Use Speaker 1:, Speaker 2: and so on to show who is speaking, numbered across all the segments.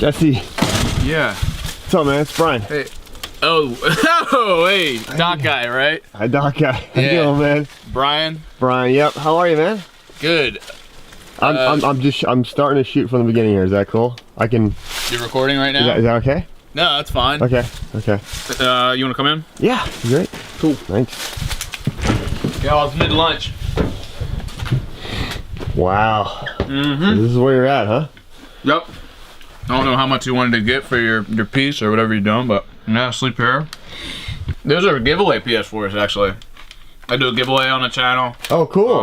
Speaker 1: Jesse.
Speaker 2: Yeah.
Speaker 1: What's up, man? It's Brian.
Speaker 2: Hey. Oh, hey, Doc guy, right?
Speaker 1: Hi, Doc guy. How you
Speaker 2: Yeah.
Speaker 1: doing, man?
Speaker 2: Brian.
Speaker 1: Brian. Yep. How are you, man?
Speaker 2: Good.
Speaker 1: I'm starting to shoot from the beginning here. Is that cool? I can.
Speaker 2: You're recording right now?
Speaker 1: Is that okay?
Speaker 2: No, that's fine.
Speaker 1: Okay. Okay.
Speaker 2: You want to come in?
Speaker 1: Yeah. Great.
Speaker 2: Cool.
Speaker 1: Thanks.
Speaker 2: Yeah, it's mid-lunch.
Speaker 1: Wow.
Speaker 2: Mm-hmm.
Speaker 1: So this is where you're at, huh?
Speaker 2: Yep. I don't know how much you wanted to get for your piece or whatever you're doing, but yeah, sleep here. Those are giveaway PS4s, actually. I do a giveaway on the channel.
Speaker 1: Oh, cool.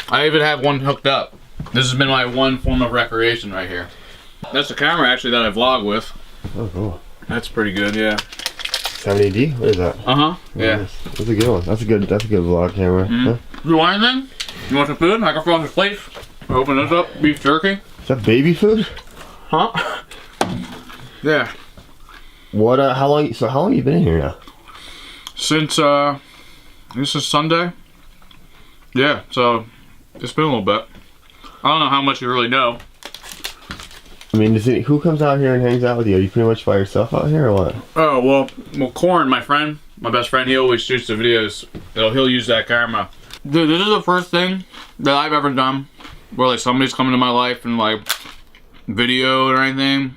Speaker 2: I even have one hooked up. This has been my one form of recreation right here. That's the camera actually that I vlog with.
Speaker 1: Oh, cool.
Speaker 2: That's pretty good, yeah.
Speaker 1: 70D? What is that?
Speaker 2: Uh-huh. Yeah.
Speaker 1: Nice. That's a good one. That's a good vlog camera.
Speaker 2: Mm-hmm.
Speaker 1: Huh?
Speaker 2: You want anything? You want some food? I can throw this plate. Open this up. Beef jerky.
Speaker 1: Is that baby food?
Speaker 2: Huh? Yeah.
Speaker 1: What? How long you been in here now?
Speaker 2: Since this is Sunday. Yeah. So it's been a little bit. I don't know how much you really know.
Speaker 1: I mean, who comes out here and hangs out with you? Are you pretty much by yourself out here, or what?
Speaker 2: Oh well, Corin, my friend, my best friend, he always shoots the videos. He'll use that camera. Dude, this is the first thing that I've ever done where like somebody's coming to my life and like video or anything.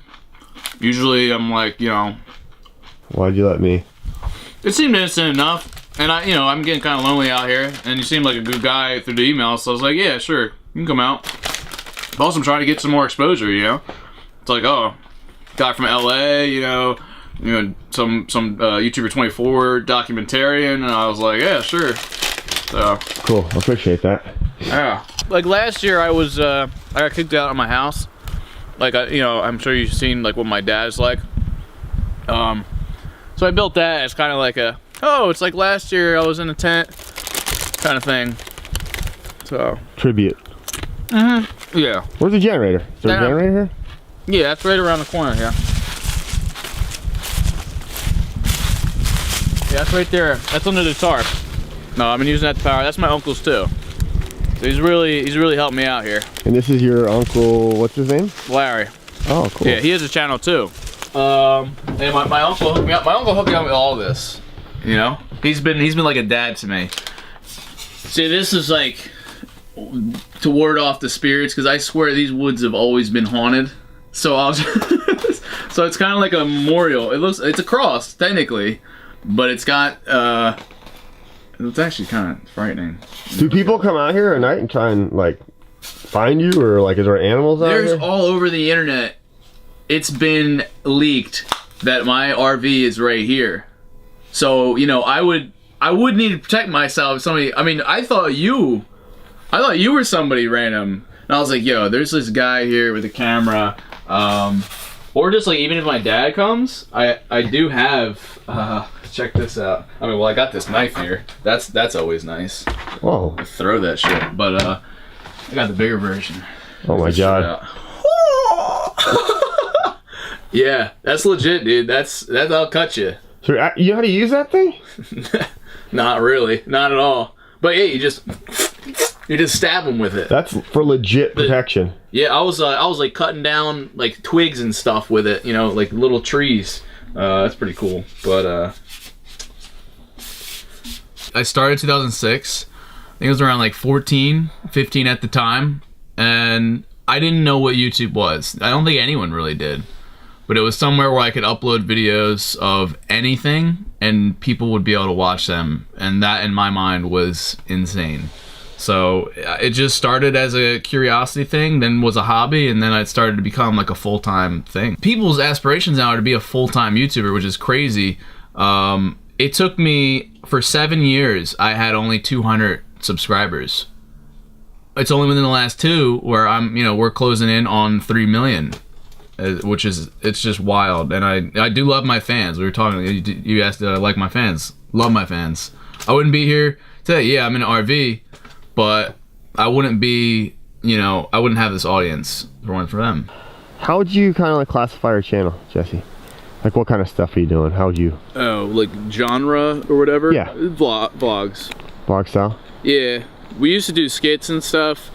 Speaker 2: Usually I'm like, you know.
Speaker 1: Why'd you let me?
Speaker 2: It seemed innocent enough, and I'm getting kind of lonely out here, and you seem like a good guy through the email, so I was like, yeah, sure, you can come out. But also I'm trying to get some more exposure, you know. It's like, oh, guy from LA, you know, some YouTuber24 documentarian, and I was like, yeah, sure. So
Speaker 1: Cool, I appreciate that.
Speaker 2: yeah. Like last year, I got kicked out of my house. Like I'm sure you've seen like what my dad's like. So I built that as kind of like it's like last year I was in a tent kind of thing. So
Speaker 1: Tribute.
Speaker 2: Mm-hmm. Yeah.
Speaker 1: Where's the generator? Is there a generator here?
Speaker 2: Yeah, that's right around the corner. Yeah. Yeah, that's right there. That's under the tarp. No, I've been using that to power. That's my uncle's too. So he's really helped me out here.
Speaker 1: And this is your uncle, what's his name?
Speaker 2: Larry.
Speaker 1: Oh, cool.
Speaker 2: Yeah, he has a channel too. And my uncle hooked me up. My uncle hooked me up with all this. You know, he's been like a dad to me. See, this is like to ward off the spirits, because I swear these woods have always been haunted. So so it's kind of like a memorial. It's a cross technically, but it's got it's actually kind of frightening.
Speaker 1: Do people come out here at night and try and like find you, or like is there animals out here?
Speaker 2: There's all over the internet. It's been leaked that my RV is right here. So, you know, I would need to protect myself if somebody, I thought you were somebody random. And I was like, yo, there's this guy here with a camera. Or just like, even if my dad comes, I do have, check this out. I got this knife here. That's always nice.
Speaker 1: Whoa.
Speaker 2: I throw that shit. But, I got the bigger version.
Speaker 1: Oh my God.
Speaker 2: Yeah, that's legit, dude. That'll cut you.
Speaker 1: So you know how to use that thing?
Speaker 2: Not really, not at all. But yeah, you just stab them with it.
Speaker 1: That's for legit protection.
Speaker 2: Yeah, I was like cutting down like twigs and stuff with it, you know, like little trees. That's pretty cool. But I started 2006. I think it was around like 14, 15 at the time, and I didn't know what YouTube was. I don't think anyone really did. But it was somewhere where I could upload videos of anything and people would be able to watch them. And that, in my mind, was insane. So it just started as a curiosity thing, then was a hobby, and then it started to become like a full-time thing. People's aspirations now are to be a full-time YouTuber, which is crazy. It took me, for 7 years, I had only 200 subscribers. It's only within the last 2 where we're closing in on 3 million. Which is, it's just wild. And I do love my fans. We were talking, you asked, like my fans. Love my fans. I wouldn't be here today. Yeah, I'm in an RV, but I wouldn't be, I wouldn't have this audience if it weren't for them.
Speaker 1: How would you kind of like classify your channel, Jesse? Like what kind of stuff are you doing? How would you?
Speaker 2: Oh, like genre or whatever?
Speaker 1: Yeah.
Speaker 2: Vlogs.
Speaker 1: Vlog style?
Speaker 2: Yeah. We used to do skits and stuff.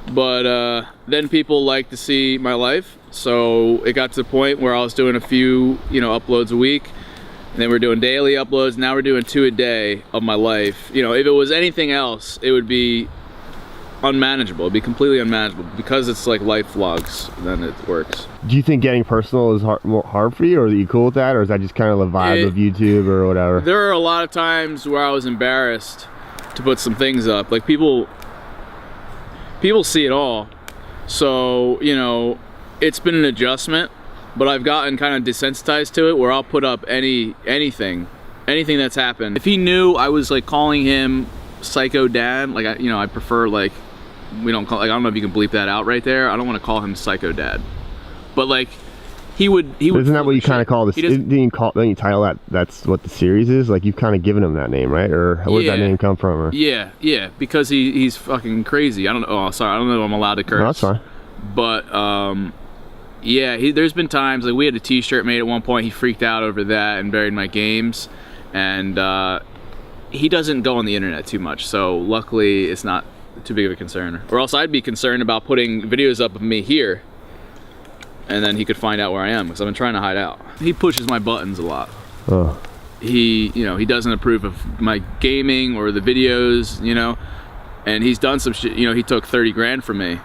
Speaker 2: But then people like to see my life, so it got to the point where I was doing a few, you know, uploads a week, and then we're doing daily uploads. Now we're doing 2 a day of my life. You know, if it was anything else, it would be unmanageable. It'd be completely unmanageable. Because it's like life vlogs, then it works.
Speaker 1: Do you think getting personal is hard for you, or are you cool with that, or is that just kind of the vibe of YouTube or whatever?
Speaker 2: There are a lot of times where I was embarrassed to put some things up. Like people see it all, so you know, it's been an adjustment, but I've gotten kind of desensitized to it, where I'll put up anything that's happened. If he knew I was like calling him Psycho Dad, like I prefer, like, we don't call, like, I don't know if you can bleep that out right there. I don't want to call him Psycho Dad, but like he would.
Speaker 1: Isn't that what you kind of call this? Then you title that's what the series is? Like, you've kind of given him that name, right? Or where did that name come from? Or?
Speaker 2: Yeah, because he's fucking crazy. I don't know. Oh, sorry, I don't know if I'm allowed to curse.
Speaker 1: No, that's fine.
Speaker 2: But yeah, there's been times, like, we had a t-shirt made at one point. He freaked out over that and buried my games, and he doesn't go on the internet too much, so luckily it's not too big of a concern. Or else I'd be concerned about putting videos up of me here, and then he could find out where I am, because I've been trying to hide out. He pushes my buttons a lot.
Speaker 1: Oh.
Speaker 2: He doesn't approve of my gaming or the videos, you know, and he's done some shit. You know, he took 30 grand from me,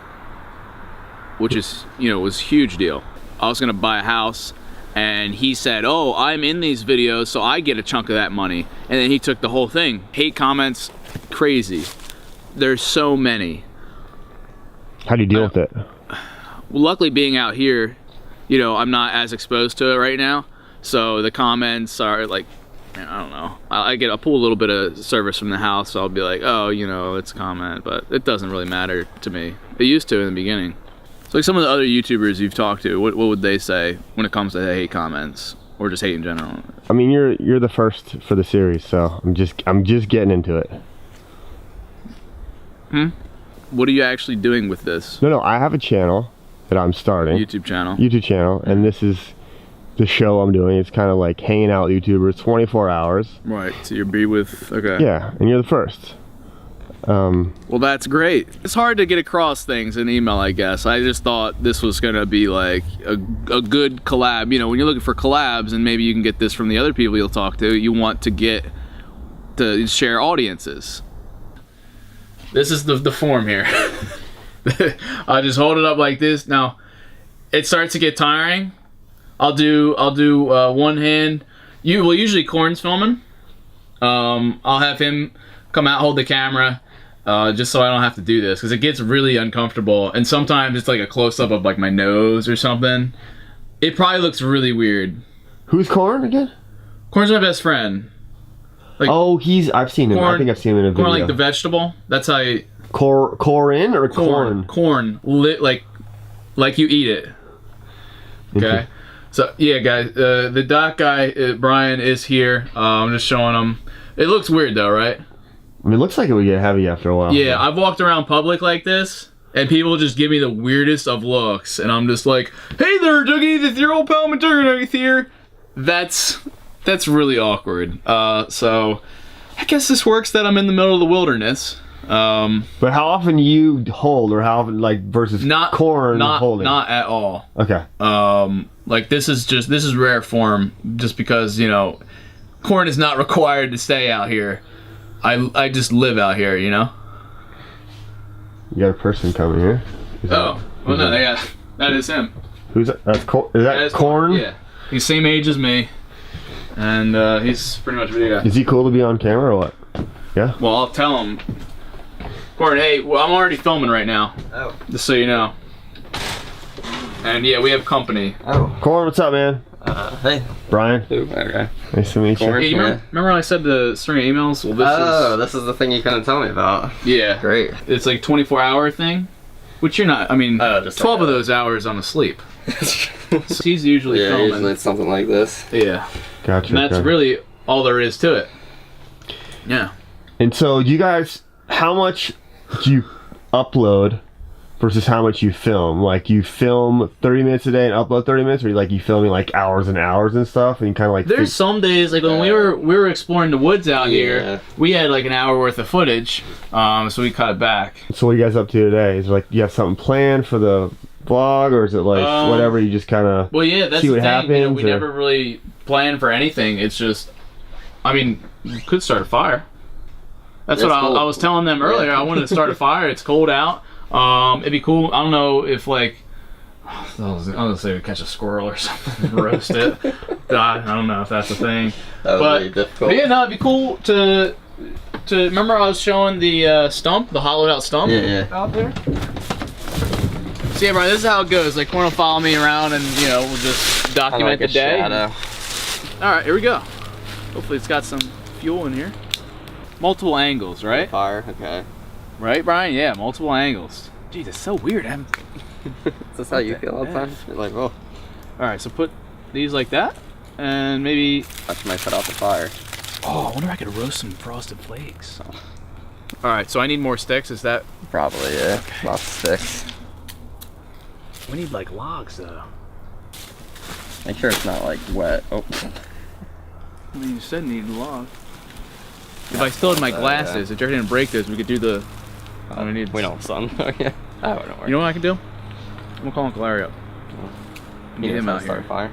Speaker 2: which is, you know, was a huge deal. I was gonna buy a house, and he said, oh, I'm in these videos, so I get a chunk of that money. And then he took the whole thing. Hate comments, crazy. There's so many.
Speaker 1: How do you deal with it?
Speaker 2: Well, luckily being out here, you know, I'm not as exposed to it right now. So the comments are like, I don't know. I'll pull a little bit of service from the house, so I'll be like, oh, you know, it's a comment, but it doesn't really matter to me. It used to in the beginning. So like some of the other YouTubers you've talked to, what would they say when it comes to hate comments or just hate in general?
Speaker 1: I mean, you're the first for the series, so I'm just getting into it.
Speaker 2: What are you actually doing with this?
Speaker 1: No, I have a channel that I'm starting.
Speaker 2: YouTube channel.
Speaker 1: And this is the show I'm doing. It's kind of like hanging out with YouTubers 24 hours.
Speaker 2: Right, so you're be with, okay.
Speaker 1: Yeah, and you're the first.
Speaker 2: Well, that's great. It's hard to get across things in email, I guess. I just thought this was gonna be like a good collab. You know, when you're looking for collabs and maybe you can get this from the other people you'll talk to, you want to get to share audiences. This is the form here. I just hold it up like this. Now, it starts to get tiring. I'll do one hand. Usually Corn's filming. I'll have him come out, hold the camera, just so I don't have to do this, because it gets really uncomfortable, and sometimes it's like a close-up of like my nose or something. It probably looks really weird.
Speaker 1: Who's Corn again?
Speaker 2: Corn's my best friend. Like,
Speaker 1: oh, I've seen him. I think I've seen him in a video.
Speaker 2: Corn, like the vegetable. That's how you...
Speaker 1: Corin or corn?
Speaker 2: Corn. Like you eat it. Okay? So, yeah, guys, the doc guy, Brian, is here. I'm just showing him. It looks weird, though, right?
Speaker 1: I mean, it looks like it would get heavy after a while.
Speaker 2: Yeah, I've walked around public like this, and people just give me the weirdest of looks, and I'm just like, hey there, Dougie, it's your old pal McJuggernuggets here. That's really awkward. So, I guess this works that I'm in the middle of the wilderness.
Speaker 1: But how often you hold, or how often, like, versus Corn holding? Not
Speaker 2: at all.
Speaker 1: Okay.
Speaker 2: Like, this is rare form, just because, you know, Corn is not required to stay out here. I just live out here, you know?
Speaker 1: You got a person coming here?
Speaker 2: That is him.
Speaker 1: Who's that? Is that Corn?
Speaker 2: Yeah. He's same age as me. And he's pretty much a video guy.
Speaker 1: Is he cool to be on camera or what? Yeah?
Speaker 2: Well, I'll tell him. Corn, hey, well, I'm already filming right now. Oh. Just so you know. And yeah, we have company.
Speaker 1: Oh. Corn, what's up, man?
Speaker 3: Hey.
Speaker 1: Brian.
Speaker 3: Okay.
Speaker 1: Nice to meet you.
Speaker 2: Hey, remember when I said the string of emails? Well,
Speaker 3: this is the thing you couldn't tell me about.
Speaker 2: Yeah.
Speaker 3: Great.
Speaker 2: It's like 24-hour thing, which you're not. I mean,
Speaker 3: just
Speaker 2: 12 of those hours I'm asleep. So he's usually filming.
Speaker 3: Usually it's something like this.
Speaker 2: Yeah.
Speaker 1: Gotcha.
Speaker 2: And that's really all there is to it. Yeah.
Speaker 1: And so, you guys, how much do you upload versus how much you film? Like you film 30 minutes a day and upload 30 minutes, or you filming like hours and hours and stuff, and you kind of like.
Speaker 2: There's some days like when we were exploring the woods out here, we had like an hour worth of footage, so we cut it back.
Speaker 1: So what are you guys up to today? Is it like you have something planned for the vlog, or is it like whatever you just kind of?
Speaker 2: Well, yeah, that's
Speaker 1: see
Speaker 2: the
Speaker 1: what
Speaker 2: thing.
Speaker 1: happens,
Speaker 2: You know, we never really planned for anything. It's just, I mean, you could start a fire. That's what I was telling them earlier. I wanted to start a fire. It's cold out. It'd be cool. I don't know if like, I was gonna say we catch a squirrel or something and roast it. I don't know if that's a thing.
Speaker 3: That would be difficult.
Speaker 2: But yeah, no, it'd be cool to remember I was showing the stump, the hollowed out stump out there. So yeah, Brian, this is how it goes. Like, want to follow me around and, you know, we'll just document the day. All right, here we go. Hopefully it's got some fuel in here. Multiple angles, right?
Speaker 3: Fire, okay.
Speaker 2: Right, Brian? Yeah, multiple angles. Geez, it's so weird.
Speaker 3: Is this how you feel all the time? You're like, oh.
Speaker 2: All right, so put these like that, and maybe...
Speaker 3: Watch my set off the fire.
Speaker 2: Oh, I wonder if I could roast some frosted flakes. All right, so I need more sticks. Is that...
Speaker 3: Probably, yeah. Okay. Lots of sticks.
Speaker 2: We need like logs though.
Speaker 3: Make sure it's not like wet. Oh.
Speaker 2: I mean, you said need logs. If I still had my glasses, if Jared didn't break those, we could do the.
Speaker 3: We don't, son. Okay. That wouldn't work.
Speaker 2: You know what I can do? I'm gonna call Uncle Larry up.
Speaker 3: Get him out here. Start a fire.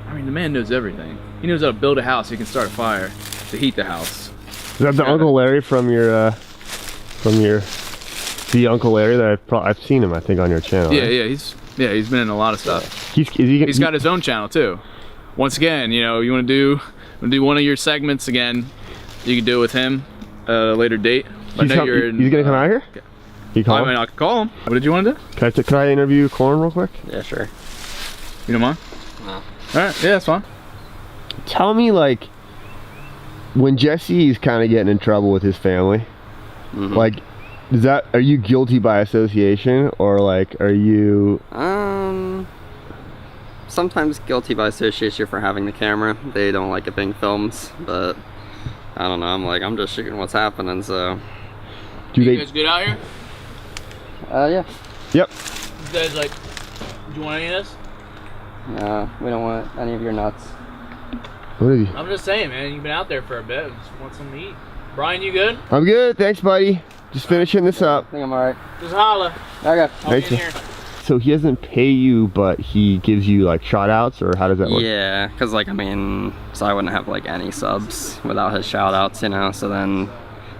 Speaker 2: I mean, the man knows everything. He knows how to build a house. He can start a fire to heat the house.
Speaker 1: Is that the Uncle Larry from your the Uncle Larry that I've seen him, I think, on your channel?
Speaker 2: Yeah,
Speaker 1: right?
Speaker 2: yeah, he's been in a lot of stuff.
Speaker 1: He's
Speaker 2: got his own channel too. Once again, you know, you want to do one of your segments again, you can do it with him at a later date.
Speaker 1: He's gonna come out here?
Speaker 2: Okay.
Speaker 1: You call him?
Speaker 2: I can call him. What did you want to do?
Speaker 1: Can I interview Corn real quick?
Speaker 3: Yeah, sure.
Speaker 2: You don't mind?
Speaker 3: No.
Speaker 2: All right, yeah, that's fine.
Speaker 1: Tell me, like, when Jesse's kind of getting in trouble with his family, like, are you guilty by association, or like, are you?
Speaker 3: Sometimes guilty by association for having the camera. They don't like it being filmed, but I don't know. I'm just shooting what's happening. So.
Speaker 2: You guys good out here?
Speaker 3: Yeah.
Speaker 1: Yep.
Speaker 2: You guys like? Do you want any of this?
Speaker 3: No, we don't want any of your nuts.
Speaker 1: What is he?
Speaker 2: I'm just saying, man. You've been out there for a bit. Just want something to eat. Brian, you good?
Speaker 1: I'm good. Thanks, buddy. Just finishing this up.
Speaker 3: I think I'm alright.
Speaker 2: Just holla.
Speaker 3: Okay.
Speaker 2: I'll be in here.
Speaker 1: So he doesn't pay you, but he gives you like shout outs, or how does that work?
Speaker 3: Yeah, because like, I mean, so I wouldn't have like any subs without his shout outs, you know, so then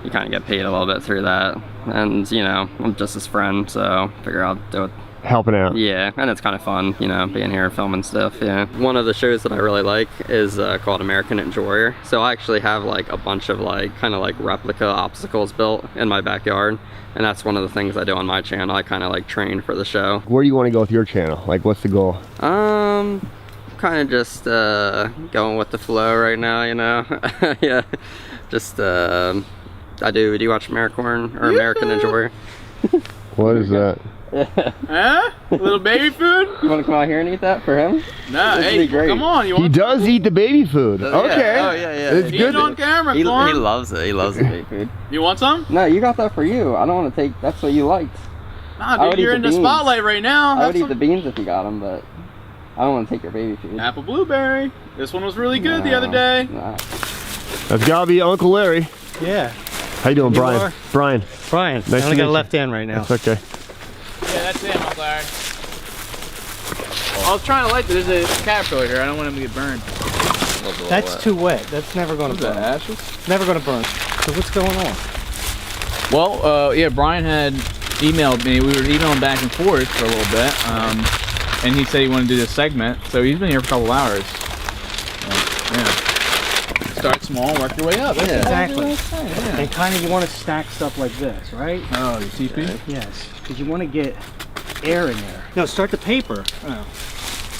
Speaker 3: you kind of get paid a little bit through that. And, you know, I'm just his friend, so figure I'll do it.
Speaker 1: Helping out.
Speaker 3: Yeah, and it's kind of fun, you know, being here filming stuff, yeah. One of the shows that I really like is called American Ninja Warrior. So I actually have like a bunch of like, kind of like replica obstacles built in my backyard. And that's one of the things I do on my channel. I kind of like train for the show.
Speaker 1: Where do you want to go with your channel? Like, what's the goal?
Speaker 3: Kind of just going with the flow right now, you know. Yeah, just do you watch Americorn or American Ninja Warrior?
Speaker 1: What is that?
Speaker 2: Huh? A little baby food?
Speaker 3: You want to come out here and eat that for him?
Speaker 2: Nah, hey, come on.
Speaker 1: He does eat the baby food. Okay.
Speaker 3: Yeah. Oh, yeah.
Speaker 1: It's
Speaker 2: Eat
Speaker 1: good.
Speaker 2: it on camera,
Speaker 3: He
Speaker 2: Corn.
Speaker 3: loves it. He loves the baby food.
Speaker 2: You want some?
Speaker 3: No, you got that for you. I don't want to take, that's what you liked.
Speaker 2: Nah, dude, you're in the spotlight right now.
Speaker 3: I would eat the beans if you got them, but I don't want to take your baby food.
Speaker 2: Apple blueberry. This one was really good the other day.
Speaker 3: Nah.
Speaker 1: That's gotta be Uncle Larry.
Speaker 4: Yeah.
Speaker 1: How you doing, Brian? Brian.
Speaker 4: Nice I only got a left hand right now.
Speaker 1: That's okay.
Speaker 2: Yeah, that's him, Uncle Larry. I was trying to light this. There's a caterpillar here. I don't want him to get burned.
Speaker 4: That's too wet. That's never going to burn.
Speaker 2: Ashes?
Speaker 4: Never going to burn. So what's going on?
Speaker 2: Well, yeah, Brian had emailed me. We were emailing back and forth for a little bit. And he said he wanted to do this segment. So he's been here for a couple hours. Yeah. Start small, work your way up. That's
Speaker 4: Exactly.
Speaker 2: Yeah.
Speaker 4: And kind of you want to stack stuff like this, right?
Speaker 2: Oh, your TP?
Speaker 4: Yes. Because you want to get air in there. No, start the paper. Oh.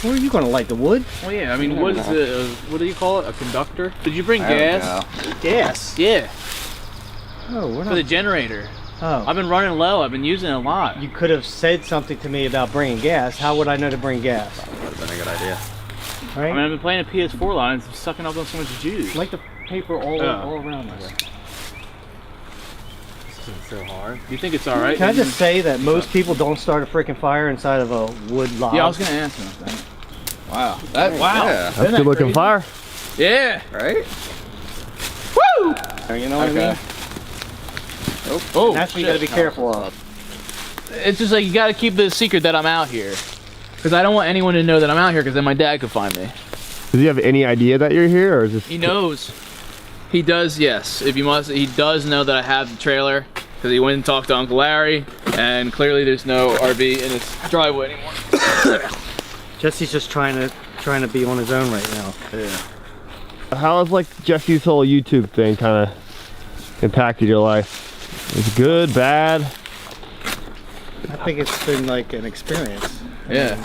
Speaker 4: Where are you going to light the wood?
Speaker 2: Well, yeah. I mean, what is what do you call it? A conductor? Did you bring gas?
Speaker 4: Gas?
Speaker 2: Yeah.
Speaker 4: Oh, we're
Speaker 2: For
Speaker 4: not.
Speaker 2: the generator.
Speaker 4: Oh.
Speaker 2: I've been running low. I've been using it a lot.
Speaker 4: You could have said something to me about bringing gas. How would I know to bring gas?
Speaker 3: That would have been a good idea.
Speaker 4: Right?
Speaker 2: I mean, I've been playing a PS4 lot and it's sucking up on so much juice.
Speaker 4: Light the paper all around us.
Speaker 3: isn't so hard.
Speaker 2: You think it's all right?
Speaker 4: Can I just say that most people don't start a freaking fire inside of a wood log?
Speaker 2: Yeah, I was gonna answer that. Wow. Wow.
Speaker 3: Yeah.
Speaker 1: That's good looking fire.
Speaker 2: Yeah.
Speaker 3: Right?
Speaker 2: Woo!
Speaker 4: You know what I mean?
Speaker 2: Oh,
Speaker 4: That's what you gotta be careful of.
Speaker 2: it's just like you gotta keep the secret that I'm out here. Because I don't want anyone to know that I'm out here because then my dad could find me.
Speaker 1: Does he have any idea that you're here, or is this?
Speaker 2: He knows. He does, yes. If you must, he does know that I have the trailer because he went and talked to Uncle Larry, and clearly there's no RV in his driveway anymore.
Speaker 4: Jesse's just trying to be on his own right now.
Speaker 2: Yeah.
Speaker 1: How has like Jesse's whole YouTube thing kind of impacted your life? Is it good, bad?
Speaker 4: I think it's been like an experience.
Speaker 2: Yeah.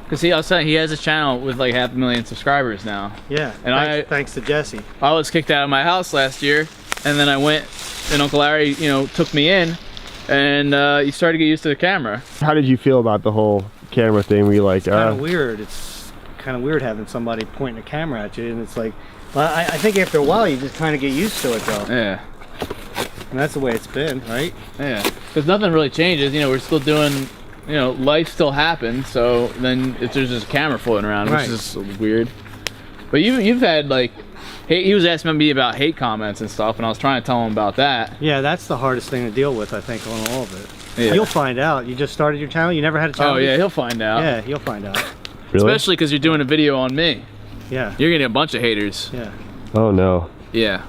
Speaker 2: Because I was saying he has a channel with like 500,000 subscribers now.
Speaker 4: Yeah.
Speaker 2: And
Speaker 4: thanks to Jesse.
Speaker 2: I was kicked out of my house last year, and then I went, and Uncle Larry, you know, took me in, and you started to get used to the camera.
Speaker 1: How did you feel about the whole camera thing? Were you like,
Speaker 4: Kind of weird. It's kind of weird having somebody pointing a camera at you, and it's like, well, I think after a while you just kind of get used to it though.
Speaker 2: Yeah.
Speaker 4: And that's the way it's been, right?
Speaker 2: Yeah. Because nothing really changes. You know, we're still doing, you know, life still happens. So then if there's just a camera floating around,
Speaker 4: Right.
Speaker 2: which is weird. But you've had like, he was asking me about hate comments and stuff, and I was trying to tell him about that.
Speaker 4: Yeah, that's the hardest thing to deal with, I think, on all of it.
Speaker 2: Yeah.
Speaker 4: You'll find out. You just started your channel. You never had a channel.
Speaker 2: Oh yeah, he'll find out.
Speaker 4: Yeah, you'll find out.
Speaker 1: really?
Speaker 2: Especially because you're doing a video on me.
Speaker 4: Yeah.
Speaker 2: You're getting a bunch of haters.
Speaker 4: Yeah.
Speaker 1: Oh no.
Speaker 2: Yeah.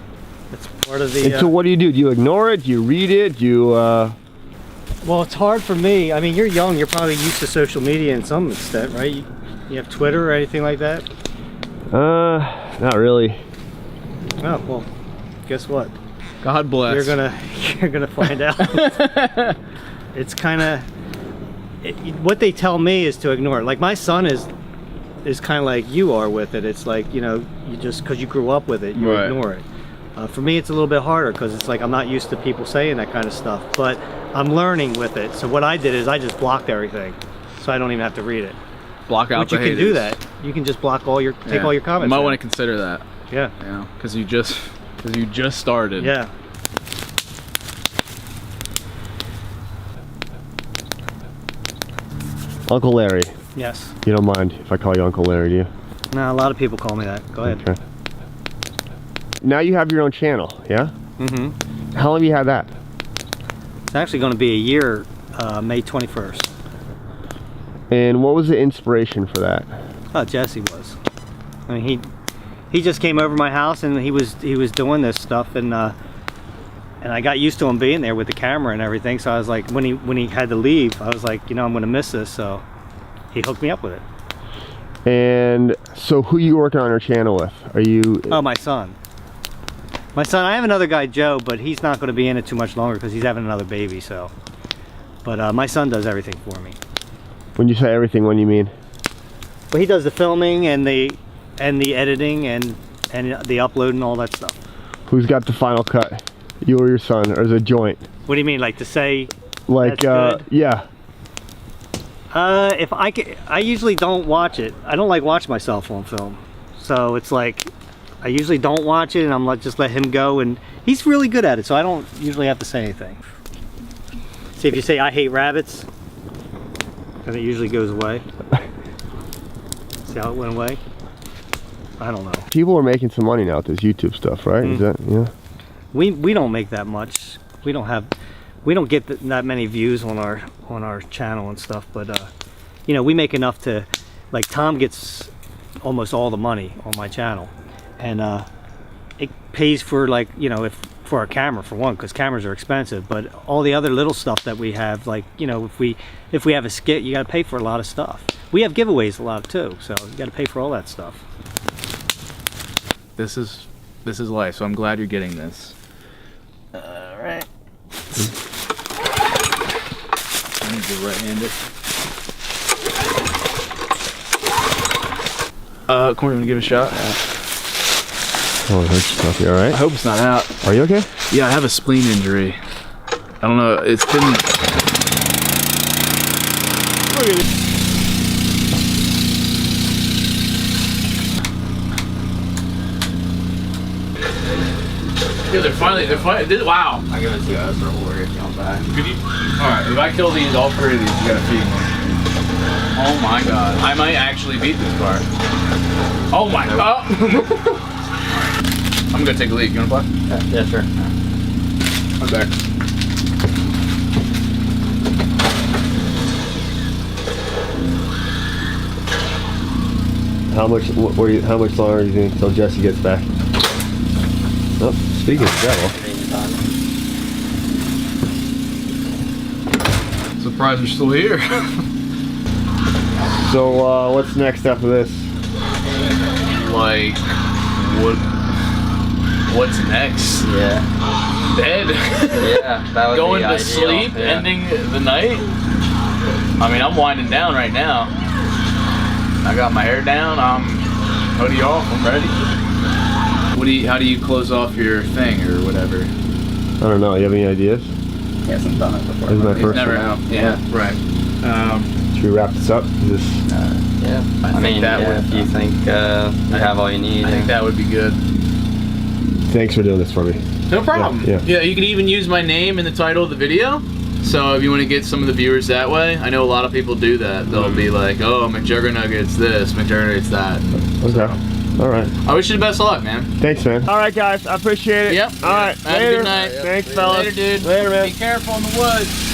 Speaker 4: It's part of the.
Speaker 1: And so what do? Do you ignore it? Do you read it? Do you?
Speaker 4: Well, it's hard for me. I mean, you're young. You're probably used to social media in some extent, right? You have Twitter or anything like that?
Speaker 1: Not really.
Speaker 4: Oh well, guess what?
Speaker 2: God bless.
Speaker 4: You're gonna find out. It's kind of what they tell me is to ignore it. Like my son is kind of like you are with it. It's like, you know, you just because you grew up with it, you
Speaker 2: Right.
Speaker 4: ignore it. For me, it's a little bit harder because it's like I'm not used to people saying that kind of stuff. But I'm learning with it. So what I did is I just blocked everything, so I don't even have to read it.
Speaker 2: Block out
Speaker 4: Which
Speaker 2: the
Speaker 4: you can
Speaker 2: haters.
Speaker 4: do that. You can just block all your take all your comments.
Speaker 2: You might
Speaker 4: out.
Speaker 2: want to consider that.
Speaker 4: Yeah.
Speaker 2: You know, because you just started.
Speaker 4: Yeah.
Speaker 1: Uncle Larry.
Speaker 4: Yes.
Speaker 1: You don't mind if I call you Uncle Larry, do you?
Speaker 4: No, a lot of people call me that. Go ahead.
Speaker 1: Okay. Now you have your own channel, yeah?
Speaker 4: Mm-hmm.
Speaker 1: How long have you had that?
Speaker 4: It's actually going to be a year, May 21st.
Speaker 1: And what was the inspiration for that?
Speaker 4: Oh, Jesse was. I mean, he just came over my house and he was doing this stuff, and I got used to him being there with the camera and everything. So I was like, when he had to leave, I was like, you know, I'm going to miss this. So he hooked me up with it.
Speaker 1: And so who you working on your channel with? Are you?
Speaker 4: Oh, my son. My son. I have another guy, Joe, but he's not going to be in it too much longer because he's having another baby. So, but my son does everything for me.
Speaker 1: When you say everything, what do you mean?
Speaker 4: Well, he does the filming and the editing and the upload and all that stuff.
Speaker 1: Who's got the final cut? You or your son, or is it joint?
Speaker 4: What do you mean, like to say?
Speaker 1: Like,
Speaker 4: That's good?
Speaker 1: yeah.
Speaker 4: If I usually don't watch it. I don't like watching myself on film. So it's like, I usually don't watch it and I'm just let him go, and he's really good at it, so I don't usually have to say anything. See, if you say I hate rabbits, then it usually goes away. See how it went away? I don't know.
Speaker 1: People are making some money now with this YouTube stuff, right? Is that, yeah?
Speaker 4: We don't make that much. We don't get that many views on our channel and stuff, but you know, we make enough to, like, Tom gets almost all the money on my channel, and it pays for, like, you know, for our camera, for one, because cameras are expensive, but all the other little stuff that we have, like, you know, if we have a skit, you got to pay for a lot of stuff. We have giveaways a lot too, so you got to pay for all that stuff.
Speaker 2: This is life, so I'm glad you're getting this. All right. I need to right-handed. Corey, want to give it a shot?
Speaker 1: Oh, it hurts stuff. You all right?
Speaker 2: I hope it's not out.
Speaker 1: Are you okay?
Speaker 2: Yeah, I have a spleen injury. I don't know. It's been. Look at it. Dude, they're finally. Wow.
Speaker 3: I'll give it to you as a reward if you want that.
Speaker 2: Could you? All right. If I kill these, all 3 of these, you gotta feed me. Oh my god. I might actually beat this part. Oh my god. I'm gonna take a leak. You wanna play?
Speaker 3: Yeah, sure.
Speaker 2: I'm back.
Speaker 1: How much? How much longer do you think until Jesse gets back? Oh, speaking of devil.
Speaker 2: Surprised you're still here.
Speaker 1: So what's next after this?
Speaker 2: Like, what's next?
Speaker 3: Yeah.
Speaker 2: Bed.
Speaker 3: Yeah, that would
Speaker 2: Going
Speaker 3: be
Speaker 2: to
Speaker 3: ideal.
Speaker 2: sleep,
Speaker 3: Yeah.
Speaker 2: ending the night. I mean, I'm winding down right now. I got my hair down. I'm hoodie off. I'm ready. How do you close off your thing or whatever?
Speaker 1: I don't know. You have any ideas?
Speaker 3: He hasn't done it before.
Speaker 1: This is my
Speaker 2: He's
Speaker 1: first
Speaker 2: never.
Speaker 1: one.
Speaker 2: Yeah. Right.
Speaker 1: Should we wrap this up? Is this...
Speaker 3: Yeah.
Speaker 2: I
Speaker 3: I
Speaker 2: think
Speaker 3: mean,
Speaker 2: that would-
Speaker 3: if you think you have all you need.
Speaker 2: I think that would be good.
Speaker 1: Thanks for doing this for me.
Speaker 2: No problem.
Speaker 1: Yeah.
Speaker 2: You can even use my name in the title of the video. So if you want to get some of the viewers that way, I know a lot of people do that. They'll be like, oh, McJUGGERNUGGETS this, McJUGGERNUGGETS that.
Speaker 1: Okay. All right.
Speaker 2: I wish you the best of luck, man.
Speaker 1: Thanks, man. All right, guys. I appreciate it.
Speaker 2: Yep.
Speaker 1: All right.
Speaker 2: Have a
Speaker 1: Later.
Speaker 2: good night.
Speaker 1: Thanks, fellas.
Speaker 2: Later, dude.
Speaker 1: Later, man.
Speaker 2: Be careful in the woods.